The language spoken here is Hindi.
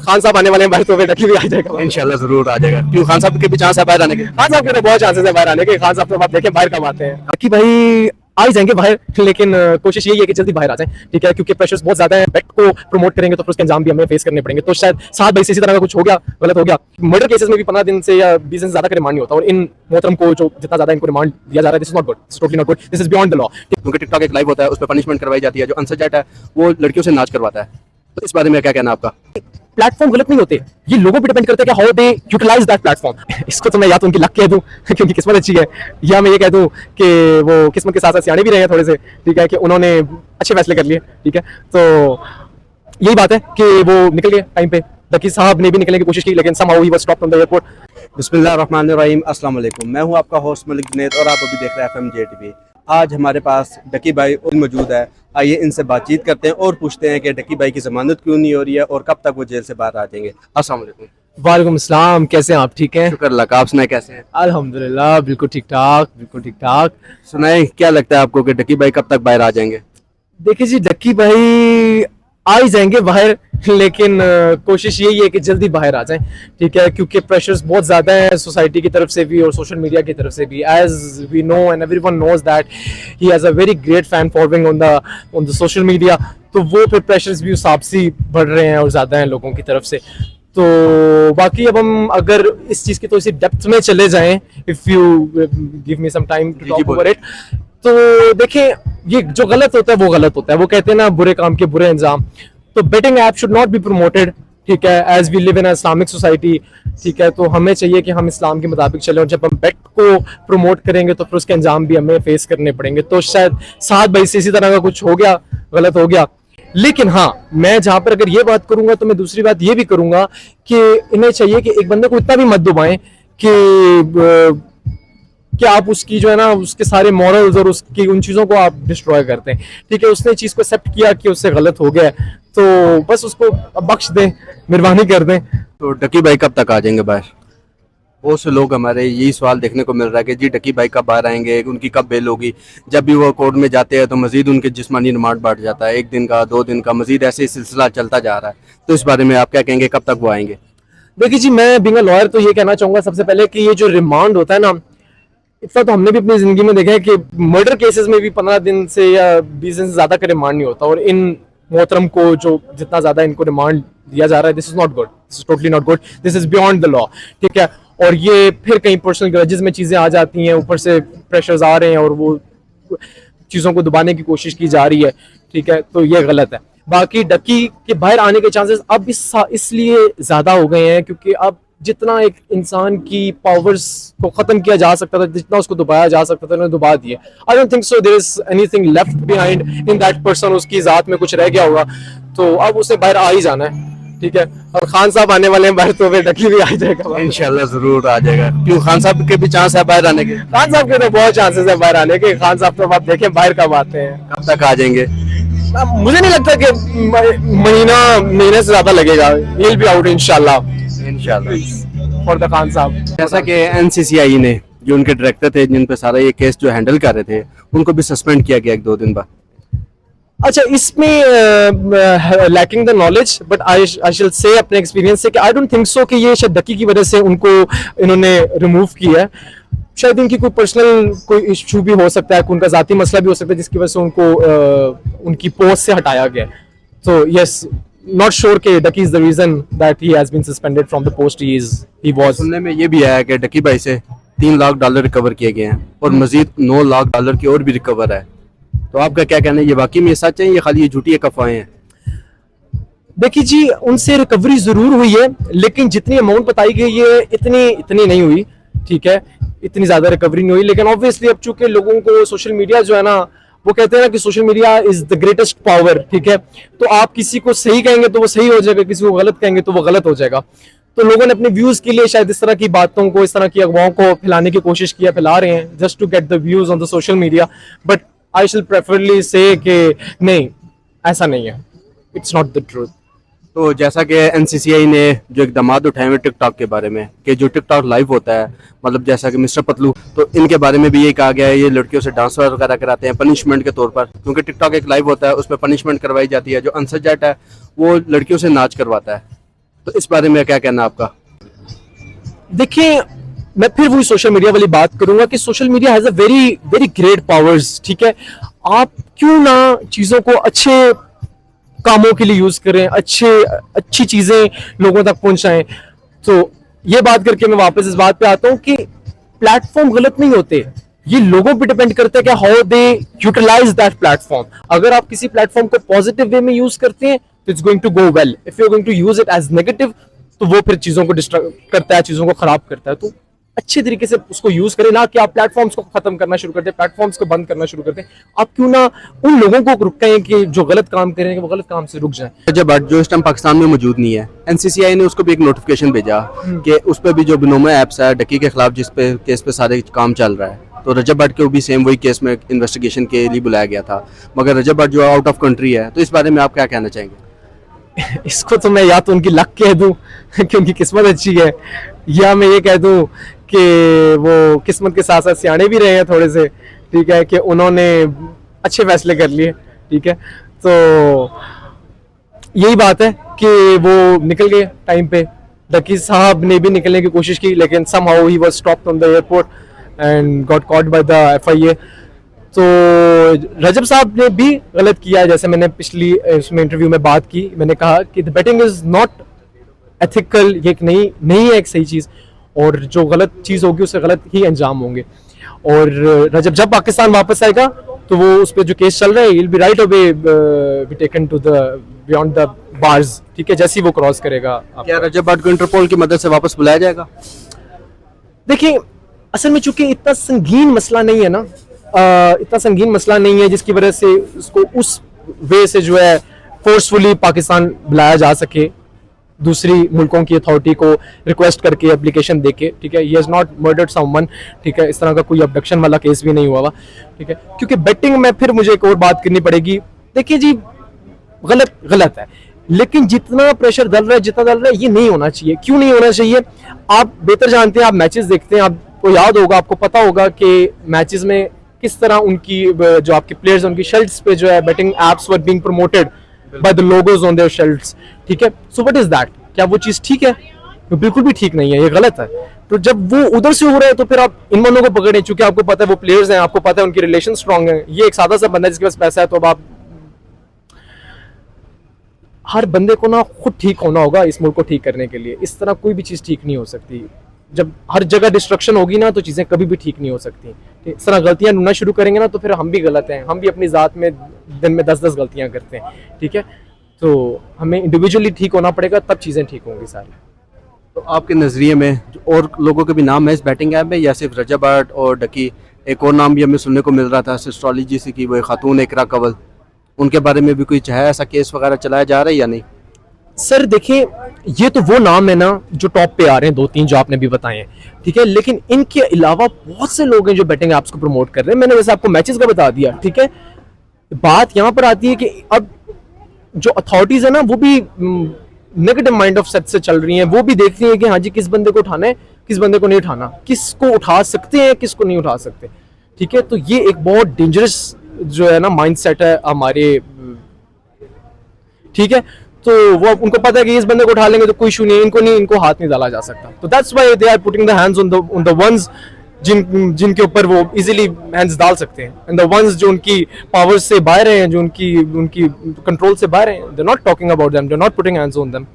खान साहब आने वाले हैं बाहर, तो फिर डकी भी आ जाएगा इंशाल्लाह जरूर आ जाएगा। क्यों खान साहब के भी चांस है बाहर आने के? खान साहब के तो बहुत चांसेस है बाहर आने के। खान साहब तो आप देखें बाहर कब आते हैं। डकी भाई आ ही जाएंगे बाहर, लेकिन कोशिश यही है कि जल्दी बाहर आ जाएं, ठीक है, क्योंकि प्रेशर्स बहुत ज्यादा है। बेट को प्रमोट करेंगे तो फिर उसके अंजाम भी हमें फेस करने पड़ेंगे। तो शायद 7 बजे से इसी तरह का कुछ हो गया, गलत हो गया। मर्डर केसेस में भी 15 दिन से या 20 दिन से ज्यादा का रिमांड नहीं होता, और इन मोहतरम को जो जितना ज्यादा इनको रिमांड दिया जा रहा है, this is not good, this is totally not good, this is beyond the law. क्योंकि टिकटॉक एक लाइव होता है, उस पर पनिशमेंट करवाई जाती है। जो अनसजट है वो लड़कियों से नाच करवाता है, तो इस बारे में क्या कहना है आपका? प्लेटफॉर्म गलत नहीं होते, ये लोगों पे डिपेंड करता है कि how they utilize that platform. इसको तो मैं या तो उनकी लक कह दूं क्योंकि किस्मत अच्छी है, या मैं ये कह दूं कि वो किस्मत के साथ साथ सियाने भी रहे हैं थोड़े से, ठीक है, कि उन्होंने अच्छे फैसले कर लिए, ठीक है। तो यही बात है कि वो निकल गए टाइम पे। डकी साहब ने भी निकलने की कोशिश की, लेकिन somehow he was stopped on the airport। बिस्मिल्लाहिर्रहमानिर्रहीम, अस्सलाम वालेकुम। मैं हूं आपका होस्ट मलिक जुनैद और आप अभी देख रहे हैं FMJ TV। आज हमारे पास डकी भाई और मौजूद है। आइए इनसे बातचीत करते हैं और पूछते हैं कि डकी भाई की जमानत क्यों नहीं हो रही है और कब तक वो जेल से बाहर आ जाएंगे। अस्सलाम वालेकुम। वालेकुम अस्सलाम, कैसे हैं आप? ठीक हैं? शुक्र अल्लाह का, आप सुनाए कैसे हैं? अल्हम्दुलिल्लाह, बिल्कुल ठीक ठाक, बिल्कुल ठीक ठाक। सुनाए, क्या लगता है आपको कि डकी भाई कब तक बाहर आ जाएंगे? देखिए जी, डक्की भाई आ ही जाएंगे बाहर, लेकिन कोशिश यही है कि जल्दी बाहर आ जाएं, ठीक है, क्योंकि प्रेशर्स बहुत ज़्यादा है सोसाइटी की तरफ से भी और सोशल मीडिया की तरफ से भी। As we know and everyone knows that he has a very great fan following on the social media. तो वो फिर प्रेशर्स भी उस हिसाब से बढ़ रहे हैं और ज़्यादा हैं लोगों की तरफ से। तो बाकी अब हम अगर इस चीज़ की तो इसी डेप्थ में चले जाएं, if you give me some time to talk over it, तो देखें, ये जो गलत होता है वो गलत होता है। वो कहते हैं ना, बुरे काम के बुरे अंजाम। तो betting app should not be promoted, ठीक है, as we live in Islamic society, ठीक है। तो हमें चाहिए कि हम इस्लाम के मुताबिक चलें, और जब हम बेट को प्रमोट करेंगे तो फिर उसके अंजाम भी हमें फेस करने पड़ेंगे। तो शायद 7 बजे से इसी तरह का कुछ हो गया, गलत हो गया। लेकिन हाँ, मैं जहां पर अगर ये बात करूंगा तो मैं दूसरी बात ये भी करूंगा कि इन्हें चाहिए कि एक बंदे को इतना भी मत दुबाएं कि आप उसकी जो है ना, उसके सारे मॉरल्स और उसकी उन चीज़ों को आप डिस्ट्रॉय करते हैं, ठीक है। उसने चीज़ को एक्सेप्ट किया कि उससे गलत हो गया, तो बस उसको बख्श दें, मेहरबानी कर दें। तो डकी भाई कब तक आ जाएंगे बाहर? बहुत से लोग हमारे यही सवाल देखने को मिल रहा है कि जी डकी भाई कब बाहर आएंगे, उनकी कब बेल होगी। जब भी वो कोर्ट में जाते हैं तो मजीद उनके जिस्मानी रिमांड बढ़ जाता है, 1 दिन का, 2 दिन का, मजीद ऐसे ही सिलसिला चलता जा रहा है। तो इस बारे में आप क्या कहेंगे, कब तक वो आएंगे? देखिए जी, मैं बीइंग अ लॉयर तो ये कहना चाहूंगा सबसे पहले कि ये जो रिमांड होता है ना, इतना तो हमने भी अपनी जिंदगी में देखा है कि मर्डर केसेस में भी 15 दिन से या 20 दिन से ज्यादा का रिमांड नहीं होता, और इन मोहतरम को जो जितना ज्यादा इनको रिमांड दिया जा रहा है, this is not good, this is totally not good, this is beyond the law, ठीक है। और ये फिर कहीं पर्सनल ग्रजेस में चीजें आ जाती हैं, ऊपर से प्रेशर्स आ रहे हैं और वो चीजों को दबाने की कोशिश की जा रही है, ठीक है। तो ये गलत है। बाकी डकी के बाहर आने के चांसेस अब इसलिए ज्यादा हो गए हैं क्योंकि अब जितना एक इंसान की पावर्स को खत्म किया जा सकता था, जितना उसको दबाया जा सकता था, उन्होंने दबा दिया। I don't think so there is anything left behind in that person. उसकी जात में कुछ रह गया होगा, तो अब उसे बाहर आ ही जाना है, ठीक है। और खान साहब आने वाले हैं बाहर, तो फिर डकी भी आ जाएगा इंशाल्लाह जरूर आ जाएगा। क्यों खान साहब के भी चांस है बाहर आने के? खान साहब के तो बहुत चांसेस है बाहर आने के। खान साहब तो आप देखें बाहर कब आते हैं। कब तक आ जाएंगे? मुझे नहीं लगता कि महीने से ज्यादा लगेगा। He'll be out इंशाल्लाह फॉर द खान साहब। जैसा कि NCCI ने, जो उनके डायरेक्टर थे जिन पे सारा ये केस जो हैंडल कर रहे थे, उनको भी सस्पेंड किया गया 1-2 दिन बाद। अच्छा, इसमें lacking the knowledge, but I shall say अपने एक्सपीरियंस से कि आई डोंट थिंक सो कि ये शायद डकी की वजह से उनको इन्होंने रिमूव किया है। शायद इनकी कोई पर्सनल कोई इशू भी हो सकता है, उनका जाती मसला भी हो सकता है जिसकी वजह से उनको उनकी पोस्ट से हटाया गया। तो यस, नॉट श्योर कि ducky is the reason that he has been suspended from the post he was. सुनने में ये भी आया कि डकी भाई से $3 लाख रिकवर किए गए हैं और मजीद $9 लाख की और भी रिकवर है। तो आपका क्या कहना है, ये वाकई में सच है, ये खाली ये झूठी अफवाहें हैं? देखिए जी, उनसे रिकवरी जरूर हुई है, लेकिन जितनी अमाउंट बताई गई है इतनी नहीं हुई, ठीक है, इतनी ज्यादा रिकवरी नहीं हुई। लेकिन ऑब्वियसली अब चूंकि लोगों को सोशल मीडिया जो है ना, वो कहते हैं ना कि social media is the greatest power, ठीक है। तो आप किसी को सही कहेंगे तो वो सही हो जाएगा, किसी को गलत कहेंगे तो वो गलत हो जाएगा। तो लोगों ने अपने व्यूज के लिए शायद इस तरह की बातों को, इस तरह की अफवाहों को फैलाने की कोशिश किया, फैला रहे हैं just to get the views on the social media. But I shall preferably say कि नहीं, ऐसा नहीं है, इट्स नॉट द ट्रूथ। तो जैसा कि NCCI ने जो इकदाम उठाए हुए टिकटॉक के बारे में, कि जो टिकटॉक लाइव होता है, मतलब जैसा कि मिस्टर पतलू, तो इनके बारे में भी ये कहा गया है ये लड़कियों से डांस वगैरह कराते हैं पनिशमेंट के तौर पर, क्योंकि टिकटॉक एक लाइव होता है, उस पर पनिशमेंट करवाई जाती है। जो अनसजट है वो लड़कियों से नाच करवाता है। तो इस बारे में क्या कहना आपका? देखिए, मैं फिर वही सोशल मीडिया वाली बात करूंगा कि social media has a very very great powers, ठीक है। आप क्यों ना चीजों को अच्छे कामों के लिए यूज करें, अच्छी चीजें लोगों तक पहुंचाएं। तो ये बात करके मैं वापस इस बात पे आता हूं कि प्लेटफॉर्म गलत नहीं होते, ये लोगों पे डिपेंड करता है कि how they utilize that platform. अगर आप किसी प्लेटफॉर्म को पॉजिटिव वे में यूज करते हैं तो it's going to go well. If you are going to use it as negative तो वो फिर चीजों को डिस्ट्रैक्ट करता है, चीजों को खराब करता है। तो अच्छे तरीके से उसको यूज करें, ना कि आप प्लेटफॉर्म्स को खत्म करना शुरू करते हैं, प्लेटफॉर्म्स को बंद करना शुरू करते हैं। आप क्यों ना उन लोगों को रुकें कि जो गलत काम कर रहे हैं, वो गलत काम से रुक जाएं। रजब भट्ट जो इस टाइम पाकिस्तान में मौजूद नहीं है, एनसीसीआई ने उसको भी एक नोटिफिकेशन भेजा कि उस पर भी जो बिनोमो ऐप्स है डकी के खिलाफ, जिस पे केस पे सारे काम चल रहा है, तो रजब भट्ट को भी सेम वही केस में इन्वेस्टिगेशन के लिए बुलाया गया था, मगर रजब भट्ट जो आउट ऑफ कंट्री है। तो इस बारे में आप क्या कहना चाहेंगे? इसको तो मैं या तो उनकी लक कह दूं कि उनकी किस्मत अच्छी है, या मैं ये कह दूं कि वो किस्मत के साथ साथ सियाने भी रहे हैं थोड़े से, ठीक है, कि उन्होंने अच्छे फैसले कर लिए, ठीक है। तो यही बात है कि वो निकल गए टाइम पे। डकी साहब ने भी निकलने की कोशिश की, लेकिन somehow he was stopped on the airport and got caught by the FIA. तो रजब साहब ने भी गलत किया, जैसे मैंने पिछली इसमें इंटरव्यू में बात की, मैंने कहा कि the betting is not ethical, ये एक नहीं है एक सही चीज, और जो गलत चीज होगी उससे गलत ही अंजाम होंगे। और रजब जब पाकिस्तान वापस आएगा तो वो उस पर जो केस चल रहा है, will be right away be taken to the beyond the bars, ठीक है, जैसे ही वो क्रॉस करेगा। क्या रजब भट्ट को इंटरपोल की मदद से वापस बुलाया जाएगा? देखिए, असल में चूंकि इतना संगीन मसला नहीं है ना, इतना संगीन मसला नहीं है जिसकी वजह से उसको उस वे से जो है फोर्सफुली पाकिस्तान बुलाया जा सके, दूसरी मुल्कों की अथॉरिटी को रिक्वेस्ट करके, एप्लीकेशन देके, ठीक है। He has not murdered someone, ठीक है, इस तरह का कोई अबडक्शन वाला केस भी नहीं हुआ हुआ, ठीक है। क्योंकि बेटिंग में फिर मुझे एक और बात करनी पड़ेगी। देखिए जी, गलत है, लेकिन जितना प्रेशर डल रहा है, जितना डल रहा है, ये नहीं होना चाहिए। क्यों नहीं होना चाहिए? आप बेहतर जानते हैं, आप मैचेस देखते हैं, आपको याद होगा, आपको पता होगा कि मैचेस में किस तरह उनकी जो आपके प्लेयर्स उनकी शर्ट्स पे जो है betting apps were being promoted by the logos on their shirts, ठीक है। So what is that? क्या वो चीज ठीक है? वो बिल्कुल भी ठीक नहीं है, ये गलत है। तो जब वो उधर से हो रहा है तो फिर आप इन दोनों को पकड़ें, क्योंकि आपको पता है वो प्लेयर्स हैं, आपको पता है उनकी रिलेशन स्ट्रांग है। ये एक सादा सा बंदा जिसके पास पैसा है, तो अब आप हर बंदे को ना खुद ठीक होना होगा इस मुल्क को ठीक करने के लिए। इस तरह कोई भी चीज ठीक नहीं हो सकती। जब हर जगह डिस्ट्रक्शन होगी ना, तो चीजें कभी भी ठीक नहीं हो सकती। इस तरह गलतियां ढूंढना शुरू करेंगे ना, तो फिर हम भी गलत हैं। हम भी अपनी जात में दिन में 10-10 गलतियां करते हैं, ठीक है। तो हमें इंडिविजुअली ठीक होना पड़ेगा, तब चीजें ठीक होंगी सारी। तो आपके नज़रिए में और लोगों के भी नाम है इस बैटिंग ऐप में, या सिर्फ रजब भट्ट और डकी? एक और नाम भी हमें सुनने को मिल रहा था एस्ट्रोलॉजी से, कि वो खातून इकरा कंवल, उनके बारे में भी कोई है ऐसा केस वगैरह चलाया जा रहा है या नहीं? सर देखिए, ये तो वो नाम है ना जो टॉप पे आ रहे हैं, 2-3 जो आपने भी बताए हैं, ठीक है। लेकिन इनके अलावा बहुत से लोग हैं जो बैटिंग एप्स को प्रमोट कर रहे हैं। मैंने वैसे आपको मैचेस का बता दिया, ठीक है। बात यहाँ पर आती है कि अब जो अथॉरिटीज है ना, वो भी नेगेटिव माइंड ऑफ सेट से चल रही हैं। वो भी देख रही है कि हाँ जी, किस बंदे को उठाना है, किस बंदे को नहीं उठाना, किसको उठा सकते हैं, किसको नहीं उठा सकते, ठीक है। तो ये एक बहुत डेंजरस जो है ना माइंड सेट है हमारे, ठीक है। तो वो उनको पता है कि इस बंदे को उठा लेंगे तो कोई इशू नहीं है, इनको हाथ नहीं डाला जा सकता। तो that's why they are putting the hands on the ones जिनके ऊपर वो इजीली हैंड्स डाल सकते हैं, एंड द वंस जो उनकी पावर्स से बाहर हैं, जो उनकी कंट्रोल से बाहर हैं, they are not talking about them, they are not putting hands on them.